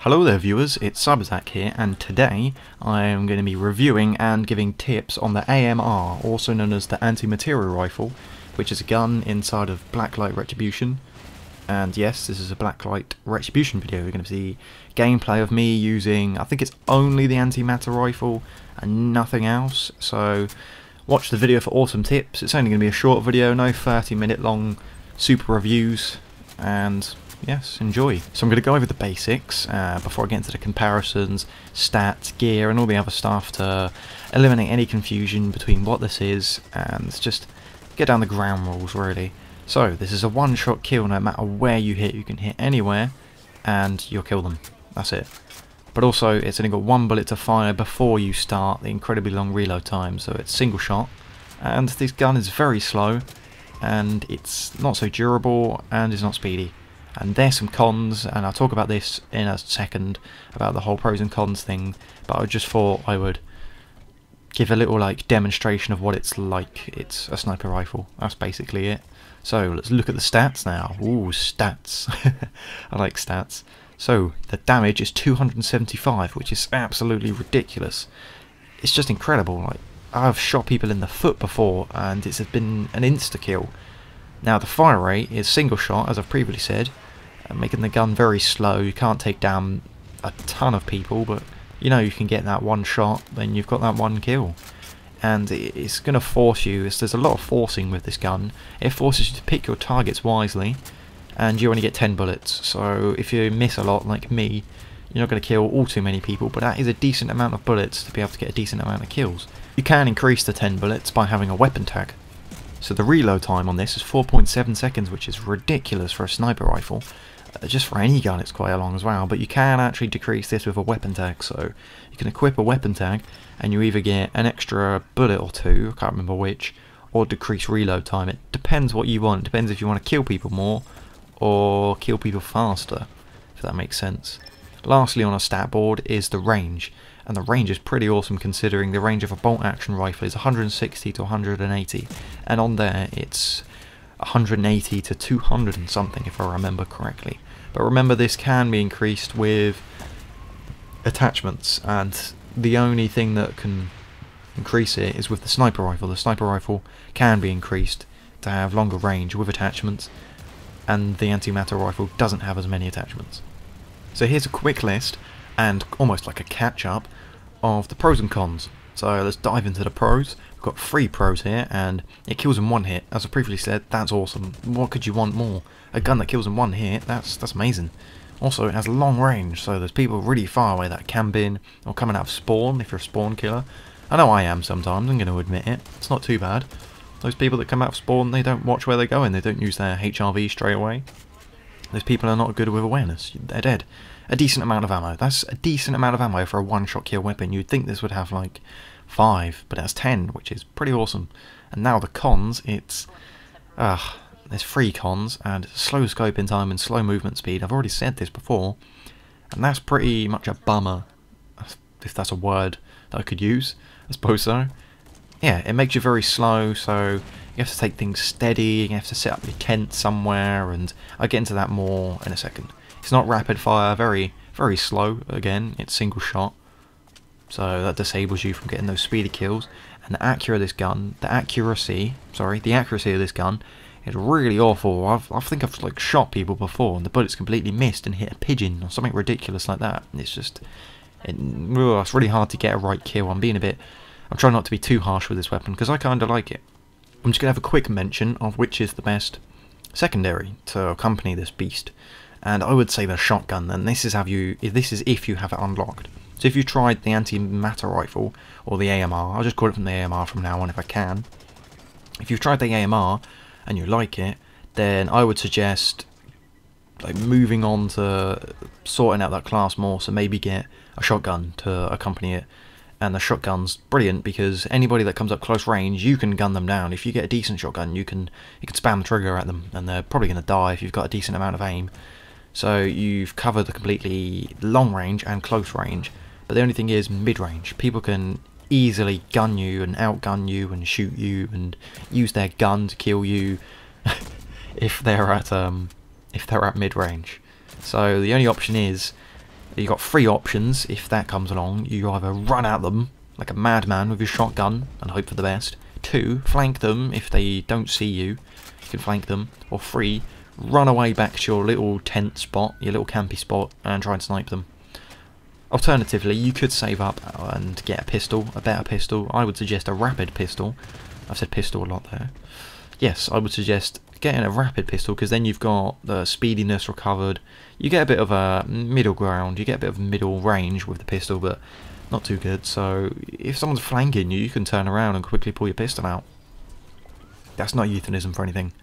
Hello there viewers, it's Cyberzack here, and today I am going to be reviewing and giving tips on the AMR, also known as the anti-material rifle, which is a gun inside of Blacklight Retribution. And yes, this is a Blacklight Retribution video. You're going to see gameplay of me using, I think it's only the antimatter rifle and nothing else, so watch the video for awesome tips. It's only going to be a short video, no 30-minute long super reviews, and yes, enjoy. So I'm going to go over the basics before I get into the comparisons, stats, gear and all the other stuff to eliminate any confusion between what this is and just get down the ground rules really. So this is a one-shot kill. No matter where you hit, you can hit anywhere and you'll kill them. That's it. But also it's only got one bullet to fire before you start the incredibly long reload time, so it's single shot, and this gun is very slow and it's not so durable and it's not speedy. And there's some cons, and I'll talk about this in a second, about the whole pros and cons thing, but I just thought I would give a little demonstration of what it's like. It's a sniper rifle, that's basically it. So let's look at the stats now. Ooh, stats. I like stats. So the damage is 275, which is absolutely ridiculous. It's just incredible. I've shot people in the foot before and it's been an insta-kill. Now the fire rate is single shot, as I've previously said, making the gun very slow. You can't take down a ton of people, but you know you can get that one shot, then you've got that one kill. And it's going to force you, there's a lot of forcing with this gun. It forces you to pick your targets wisely, and you only get 10 bullets. So if you miss a lot like me, you're not going to kill all too many people, but that is a decent amount of bullets to be able to get a decent amount of kills. You can increase the 10 bullets by having a weapon tag. So the reload time on this is 4.7 seconds, which is ridiculous for a sniper rifle. Just for any gun it's quite long as well, but you can actually decrease this with a weapon tag. So you can equip a weapon tag and you either get an extra bullet or two, I can't remember which, or decrease reload time. It depends what you want. It depends if you want to kill people more or kill people faster, if that makes sense. Lastly on a stat board is the range. And the range is pretty awesome considering the range of a bolt action rifle is 160 to 180, and on there it's 180 to 200 and something if I remember correctly. But remember, this can be increased with attachments, and the only thing that can increase it is with the sniper rifle. The sniper rifle can be increased to have longer range with attachments, and the antimatter rifle doesn't have as many attachments. So here's a quick list, and almost like a catch-up, of the pros and cons. So let's dive into the pros. We've got 3 pros here, and it kills in one hit. As I previously said, that's awesome. What could you want more? A gun that kills in one hit, that's amazing. Also, it has long range, so there's people really far away that are camping, or coming out of spawn, if you're a spawn killer. I know I am sometimes, I'm going to admit it. It's not too bad. Those people that come out of spawn, they don't watch where they're going, they don't use their HRV straight away. Those people are not good with awareness, they're dead. A decent amount of ammo. That's a decent amount of ammo for a one-shot kill weapon. You'd think this would have 5, but it has 10, which is pretty awesome. And now the cons, there's 3 cons, and slow scope in time and slow movement speed. I've already said this before, and that's pretty much a bummer, if that's a word that I could use. I suppose so. Yeah, it makes you very slow, so you have to take things steady, you have to set up your tent somewhere, and I'll get into that more in a second. It's not rapid fire, very slow. Again, it's single shot, so that disables you from getting those speedy kills. And the accuracy of this gun is really awful. I think I've shot people before and the bullets completely missed and hit a pigeon or something ridiculous like that. It's just it's really hard to get a right kill. I'm trying not to be too harsh with this weapon because I kind of like it. I'm just gonna have a quick mention of which is the best secondary to accompany this beast. And I would say the shotgun, and this is if you have it unlocked. So if you tried the antimatter rifle, or the AMR, I'll just call it from the AMR from now on if I can. If you've tried the AMR, and you like it, then I would suggest moving on to sorting out that class more, so maybe get a shotgun to accompany it. And the shotgun's brilliant because anybody that comes up close range, you can gun them down. If you get a decent shotgun, you can spam the trigger at them, and they're probably going to die if you've got a decent amount of aim. So you've covered the completely long range and close range, but the only thing is mid-range. People can easily gun you and outgun you and shoot you and use their gun to kill you if they're at mid-range. So the only option is you got three options. If that comes along, you either run at them like a madman with your shotgun and hope for the best. 2, flank them. If they don't see you, you can flank them. Or 3, run away back to your little tent spot, your little campy spot, and try and snipe them. Alternatively, you could save up and get a pistol, a better pistol. I would suggest a rapid pistol. I've said pistol a lot there. Yes, I would suggest getting a rapid pistol, because then you've got the speediness recovered. You get a bit of a middle ground, you get a bit of middle range with the pistol, but not too good. So if someone's flanking you, you can turn around and quickly pull your pistol out. That's not euphemism for anything,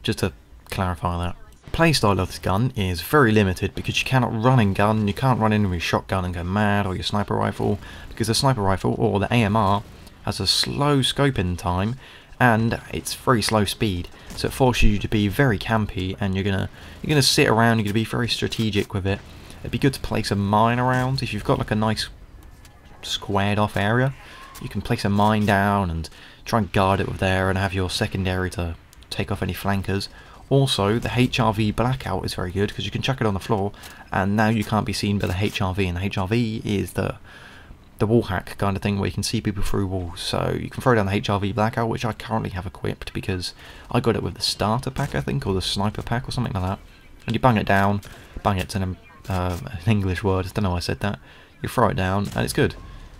just to clarify that. Playstyle of this gun is very limited, because you cannot run and gun. You can't run in with your shotgun and go mad, or your sniper rifle, because the sniper rifle, or the AMR, has a slow scoping time, and it's very slow speed, so it forces you to be very campy, and you're gonna sit around. You're gonna be very strategic with it. It'd be good to place a mine around. If you've got like a nice squared off area, you can place a mine down and try and guard it with there, and have your secondary to take off any flankers. Also, the HRV blackout is very good, because you can chuck it on the floor, and now you can't be seen by the HRV, and the HRV is the wall hack kind of thing, where you can see people through walls. So you can throw down the HRV blackout, which I currently have equipped because I got it with the starter pack, I think, or the sniper pack or something like that. And you bang it down, bang it's an English word, I don't know why I said that. You throw it down and it's good.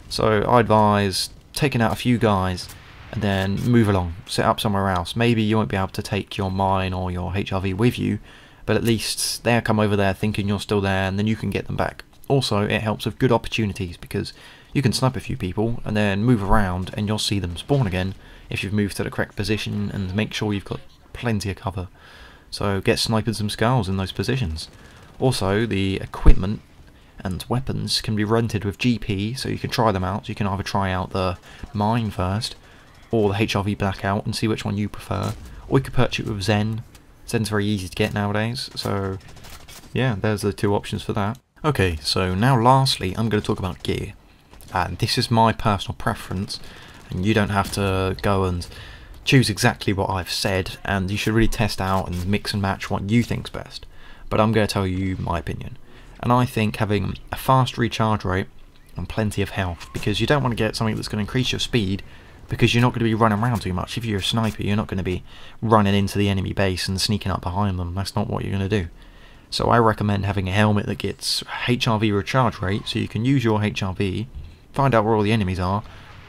So I advise taking out a few guys and then move along, set up somewhere else. Maybe you won't be able to take your mine or your HRV with you, but at least they'll come over there thinking you're still there, and then you can get them back. Also, it helps with good opportunities, because you can snipe a few people and then move around, and you'll see them spawn again if you've moved to the correct position, and make sure you've got plenty of cover. So get sniping some skulls in those positions. Also, the equipment and weapons can be rented with GP, so you can try them out. So you can either try out the mine first, or the HRV blackout, and see which one you prefer. Or you could purchase it with Zen. Zen's very easy to get nowadays, so yeah, there's the two options for that. Okay, so now lastly, I'm going to talk about gear. And this is my personal preference, and you don't have to go and choose exactly what I've said, and you should really test out and mix and match what you think's best. But I'm going to tell you my opinion. And I think having a fast recharge rate and plenty of health, because you don't want to get something that's going to increase your speed, because you're not going to be running around too much. If you're a sniper, you're not going to be running into the enemy base and sneaking up behind them. That's not what you're going to do. So I recommend having a helmet that gets HRV recharge rate, so you can use your HRV, find out where all the enemies are,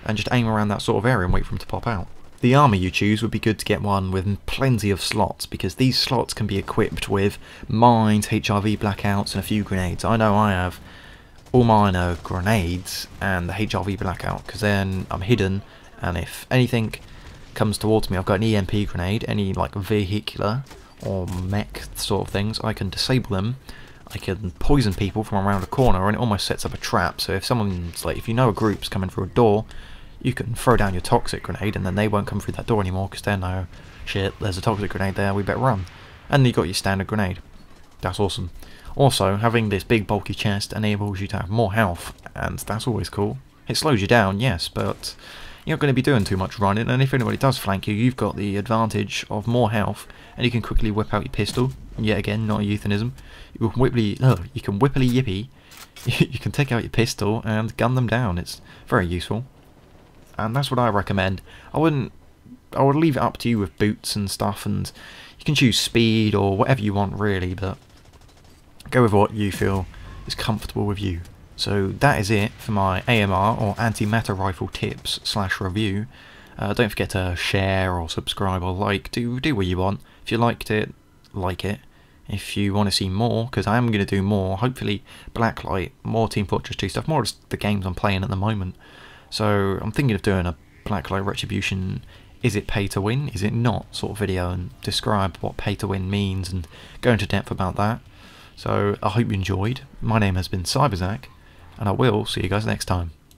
and just aim around that sort of area and wait for them to pop out. The army you choose would be good to get one with plenty of slots, because these slots can be equipped with mines, HRV blackouts, and a few grenades. I know I have all mine are grenades and the HRV blackout, because then I'm hidden, and if anything comes towards me, I've got an EMP grenade, any like vehicular or mech sort of things, I can disable them. I can poison people from around a corner, and it almost sets up a trap. So if someone's like, if you know a group's coming through a door, you can throw down your toxic grenade, and then they won't come through that door anymore, because they know, shit, there's a toxic grenade there, we better run. And you got your standard grenade. That's awesome. Also, having this big bulky chest enables you to have more health, and that's always cool. It slows you down, yes, but you're not going to be doing too much running, and if anybody does flank you, you've got the advantage of more health, and you can quickly whip out your pistol. Yet again, not a euphemism. You can whippily yippee. You can take out your pistol and gun them down. It's very useful, and that's what I recommend. I would leave it up to you with boots and stuff, and you can choose speed or whatever you want really, but go with what you feel is comfortable with you. So that is it for my AMR or anti-matter rifle tips / review. Don't forget to share or subscribe or like. Do what you want. If you liked it, like it. If you want to see more, because I am going to do more, hopefully Blacklight, more Team Fortress 2 stuff, more just the games I'm playing at the moment. So I'm thinking of doing a Blacklight Retribution, is it pay to win, is it not, sort of video, and describe what pay to win means and go into depth about that. So I hope you enjoyed. My name has been Cyberzak, and I will see you guys next time.